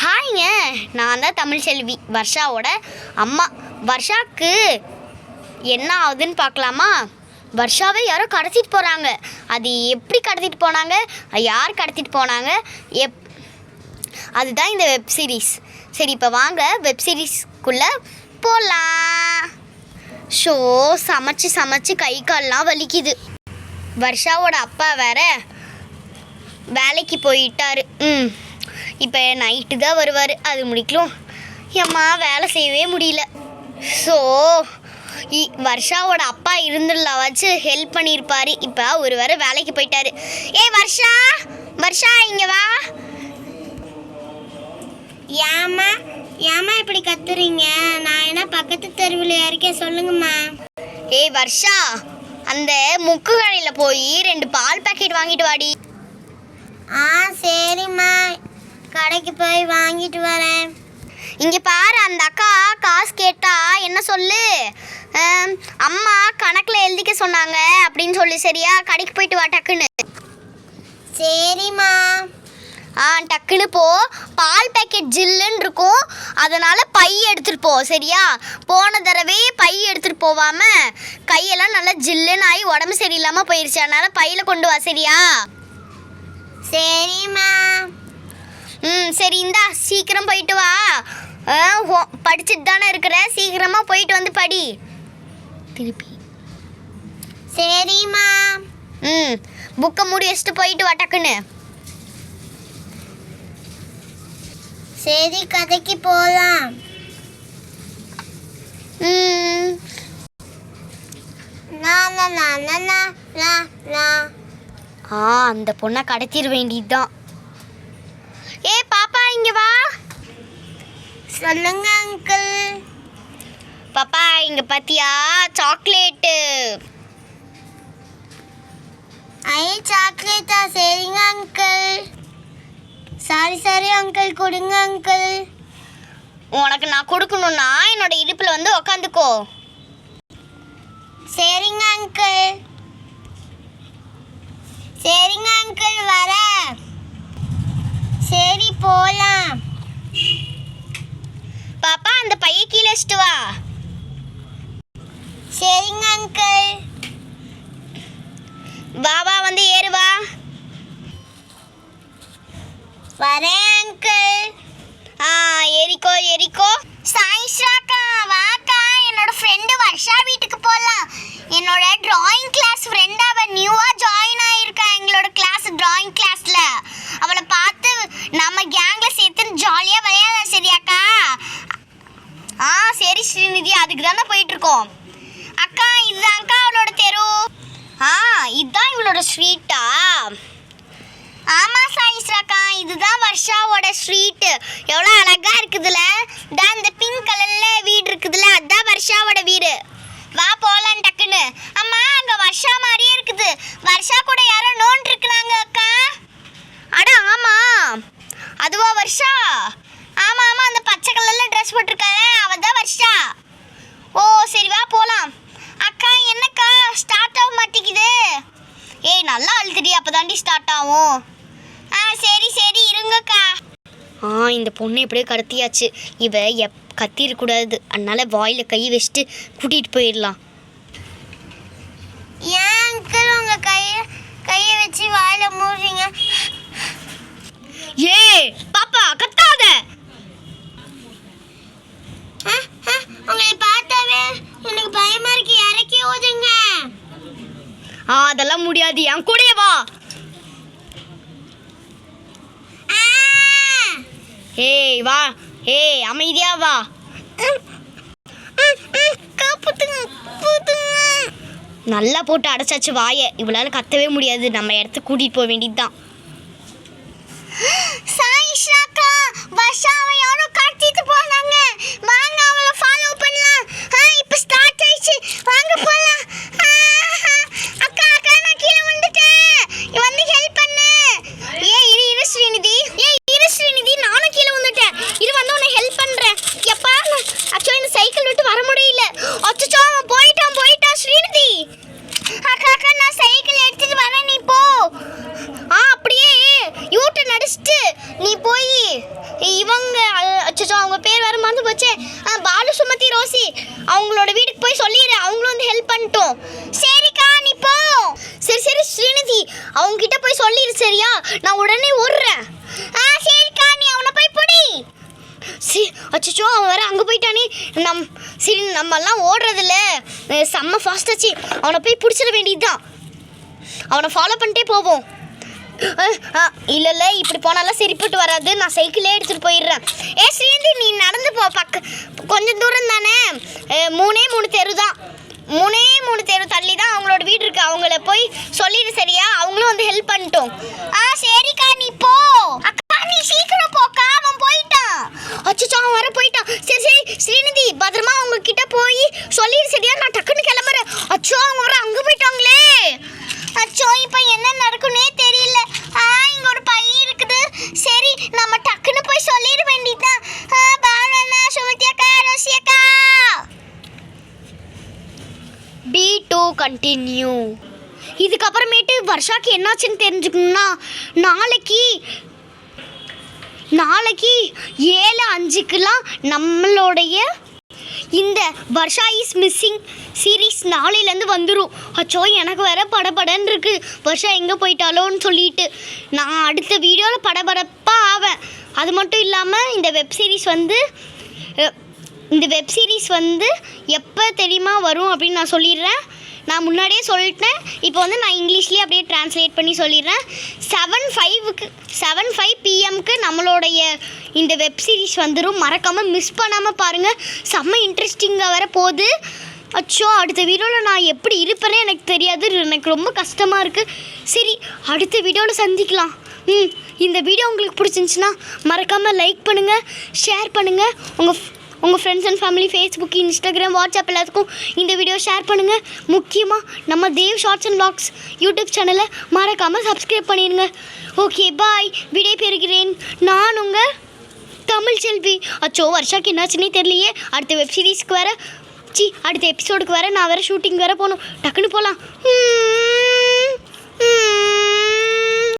ஹாய்ங்க, நான் தான் தமிழ் செல்வி, வர்ஷாவோட அம்மா. வர்ஷாவுக்கு என்ன ஆகுதுன்னு பார்க்கலாமா? வர்ஷாவை யாரோ கடத்திட்டு போகிறாங்க. அது எப்படி கடத்திட்டு போனாங்க, யார் கடத்திட்டு போனாங்க, அதுதான் இந்த வெப் சீரிஸ். சரி, இப்போ வாங்க வெப் சீரிஸ்க்குள்ளே போகலாம். ஷோ சமைச்சு கை கால்லாம் வலிக்குது. வர்ஷாவோட அப்பா வேற வேலைக்கு போயிட்டாரு. இப்போ நைட்டு தான் வருவார். அது முடிக்கலும் எம்மா வேலை செய்யவே முடியல. ஸோ வர்ஷாவோட அப்பா இருந்துள்ளாவாச்சு ஹெல்ப் பண்ணியிருப்பார். இப்போ ஒரு வேற வேலைக்கு போயிட்டாரு. ஏய் வர்ஷா இங்கே வா. ஏமா இப்படி கத்துறீங்க? நான் என்ன பக்கத்து தெருவில் இருக்கேன், சொல்லுங்கம்மா. ஏய் வர்ஷா, அந்த முக்கு கடையில் போய் 2 பால் பாக்கெட் வாங்கிட்டு வாடி. சரிம்மா, கடைக்கு போய் வாங்கிட்டு வரேன். இங்கே பாரு, அந்த அக்கா காசு கேட்டா என்ன சொல்லு, அம்மா கணக்கில் எழுதிக்க சொன்னாங்க அப்படின்னு சொல்லு. சரியா? கடைக்கு போயிட்டு வா டக்குன்னு. சரிம்மா. டக்குன்னு போ. பால் பேக்கெட் ஜில்லுன்னு இருக்கும், அதனால் பை எடுத்துகிட்டு போ. சரியா? போன தடவை பை எடுத்துகிட்டு போகாமல் கையெல்லாம் நல்லா ஜில்லுன்னு ஆகி உடம்பு சரியில்லாமல் போயிடுச்சு. அதனால் பையில் கொண்டு வா. சரியா? சரிம்மா. சரி, இந்தா சீக்கிரம் போயிட்டு வா. படிச்சுட்டு தானே இருக்கிற, சீக்கிரமாக போயிட்டு வந்து படி திருப்பி. சரிம்மா. புக்கை மூடி வச்சுட்டு போயிட்டு வா டக்குன்னு. சரி, கதைக்கு போகலாம். அந்த பொண்ணை கடத்திட வேண்டியதுதான். ஏ பாப்பா இங்கே வா. சொல்லுங்க அங்கிள். பாப்பா இங்கே பார்த்தியா சாக்லேட்டு? சாக்லேட்டா? சரிங்க அங்கிள். சரி அங்கிள், கொடுங்க அங்கிள். உனக்கு நான் கொடுக்கணும்னா என்னோட இடுப்பில் வந்து உக்காந்துக்கோ. சரிங்க அங்கிள். சரிங்க அங்கிள், வர. சரி, போலாம். பாப்பா அந்த பையை கீழே வச்சுட்டு வா. சரிங்க அங்கிள். வா வந்து ஏறுவா. வரேன் அங்கிள். ஏறிக்கோ. சாயிஷாக்கா வாக்கா, என்னோட ஃப்ரெண்டு வர்ஷா வீட்டுக்கு போகலாம். என்னோட டிராயிங் கிளாஸ் ஃப்ரெண்ட், அவள் நியூவாக ஜாயின் ஆகியிருக்கா எங்களோட கிளாஸ், டிராயிங் கிளாஸில். அவளை பார்த்து நம்ம கேங்கில் சேர்த்து ஜாலியாக விளையாட. சரியாக்கா? சரி ஸ்ரீநிதி, அதுக்கு தானே போயிட்டுருக்கோம். அக்கா, இதுதான்க்கா அவளோட தெரு. இதுதான் இவளோட ஸ்ட்ரீட்டா? ஆமாம் சாயிஷாக்கா, இதுதான் வர்ஷாவோட ஸ்ட்ரீட்டு. எவ்வளோ அழகாக இருக்குதுல்ல? தான் இந்த பிங்க் கலரில் வீடு இருக்குதுல்ல, அதுதான் வர்ஷாவோட வீடு. வா போகலாம் டக்குன்னு. அம்மா, அங்கே வர்ஷா மாதிரியே இருக்குது. வர்ஷா கூட யாரோ நோண்டிருக்குறாங்க அக்கா. அட ஆமாம், அதுவா வர்ஷா? ஆமாம், அந்த பச்சை கலரில் ட்ரெஸ் போட்டிருக்காளே, அவள் தான் வர்ஷா. ஓ சரி, வா போகலாம். அக்கா, என்னக்கா ஸ்டார்ட் ஆக மாட்டேங்குது? ஏய் நல்லா அழுதுடி, அப்போ தாண்டி ஸ்டார்ட் ஆகும். சரி இருங்கக்கா. இந்த பொண்ணு எப்படியோ கடத்தியாச்சு. இவ கத்திடக்கூடாது, அதனால வாயில் கை வச்சுட்டு கூட்டிகிட்டு போயிடலாம். ஏன் அங்கிள் உங்கள் கையை வச்சு வாயில் மூடுறீங்க? பாப்பா கத்தாத. உங்களை பார்த்தாவே எனக்கு பயமா இருக்கு, இறக்கி ஓதுங்க. அதெல்லாம் முடியாது, என் கூடயே வா. வா. அமைதியா வா. நல்லா போட்டு அடைச்சாச்சு வாயை. இவளால் கத்தவே முடியாது. நம்ம இடத்துக்கு கூட்டிகிட்டு போக வேண்டியதுதான். சாயிஷாக்கா, வர்ஷாவை யாரோ கடத்திட்டு போனாங்க. வாங்க அவளை ஃபாலோ பண்ணலாம். இப்போ ஸ்டார்ட் ஆயிடுச்சு, வாங்க போகலாம். அக்கா நான் கீழே வந்துட்டேன், வந்து ஹெல்ப் பண்ணு. இரு ஸ்ரீநிதி, நானும் கீழே வந்துட்டேன். வந்து உன்னை ஹெல்ப் பண்ணுறேன். எப்பா ஆக்சுவலி இந்த சைக்கிள் விட்டு வர முடியல. அச்சோ அவன் போயிட்டான் ஸ்ரீநிதி. அக்கா நான் சைக்கிள் எடுத்துட்டு வரேன், நீ போ. பண்ணிட்டோம். சரிக்கா நீ போ. சரி ஸ்ரீநிதி அவங்க கிட்ட போய் சொல்லிடு சரியா? நான் உடனே ஓடுறேன். சரிக்கா நீ அவனை போய் பிடி. அச்சோ அவன் வேற அங்கே போயிட்டானே. சரி நம்மெல்லாம் ஓடுறதில்ல செம்ம ஃபாஸ்டாச்சு. அவனை போய் பிடிச்சிட வேண்டியதுதான். அவனை ஃபாலோ பண்ணிட்டே போவோம். இல்லை இப்படி போனாலும் சரிப்பட்டு வராது. நான் சைக்கிளே எடுத்துகிட்டு போயிடுறேன். ஸ்ரீநிதி நீ நடந்து போ. கொஞ்சம் தூரம் தானே, 3 தெரு தான். 3 தெரு தள்ளி தான் அவங்களோட வீடு இருக்குது. அவங்கள போய் சொல்லிடு சரியா? அவங்களும் வந்து ஹெல்ப் பண்ணிட்டோம். சரிக்கா நீ போ. அக்கா நீ சீக்கிரம் போக்கா, அவன் போயிட்டான். அச்சோ அவன் வர போயிட்டான். சரி ஸ்ரீநிதி பத்திரமா அவங்க கிட்ட போய் சொல்லிடு சரியா? நான் டக்குன்னு கிளம்புறேன். அச்சோ அவங்க வர அங்கே போயிட்டாங்களே. அச்சோ இப்போ என்ன நடக்குன்னே தெரியல. இங்க ஒரு பை இருக்குது. சரி நம்ம டக்குன்னு போய் சொல்லிட வேண்டியதுதான். பாவனா, சுமதி அக்கா, ரோசி அக்கா. B2 continue. இதுக்கப்புறமேட்டு வர்ஷாக்கு என்னாச்சுன்னு தெரிஞ்சுக்கணும்னா நாளைக்கு 7:05க்குலாம் நம்மளுடைய இந்த வர்ஷா இஸ் மிஸ்ஸிங் சீரீஸ் நாளையிலேருந்து வந்துடும். அச்சோ எனக்கு வேற படபடன்னு இருக்குது. வர்ஷா எங்கே போயிட்டாலோன்னு சொல்லிட்டு நான் அடுத்த வீடியோவில் படபடப்பாக ஆவேன். அது மட்டும் இல்லாமல் இந்த வெப் சீரிஸ் வந்து எப்போ தெரியுமா வரும் அப்படின்னு நான் சொல்லிடுறேன். நான் முன்னாடியே சொல்லிட்டேன். இப்போ வந்து நான் இங்கிலீஷ்லேயே அப்படியே ட்ரான்ஸ்லேட் பண்ணி சொல்லிடுறேன். 7:05 PM நம்மளுடைய இந்த வெப் சீரிஸ் வந்துடும். மறக்காமல் மிஸ் பண்ணாமல் பாருங்கள். செம்ம இன்ட்ரெஸ்டிங்காக வர போகுது. அச்சோ அடுத்த வீடியோவில் நான் எப்படி இருப்பேனே எனக்கு தெரியாது. எனக்கு ரொம்ப கஷ்டமாக இருக்குது. சரி அடுத்த வீடியோவில் சந்திக்கலாம். இந்த வீடியோ உங்களுக்கு பிடிச்சிருந்துச்சுன்னா மறக்காமல் லைக் பண்ணுங்கள், ஷேர் பண்ணுங்கள். உங்கள் friends and family, Facebook, Instagram, WhatsApp எல்லாத்துக்கும் இந்த வீடியோ ஷேர் பண்ணுங்கள். முக்கியமாக நம்ம Dev shorts and vlogs YouTube சேனலை மறக்காமல் சப்ஸ்கிரைப் பண்ணிடுங்க. Okay bye. விடை பெறுகிறேன். நான் உங்கள் தமிழ் செல்வி. அச்சோ வர்ஷாக்கு என்னாச்சுன்னே தெரியலையே. அடுத்த வெப் சீரிஸ்க்கு அடுத்த எபிசோடுக்கு நான் வேறு ஷூட்டிங் வேறு போகணும். டக்குன்னு போகலாம்.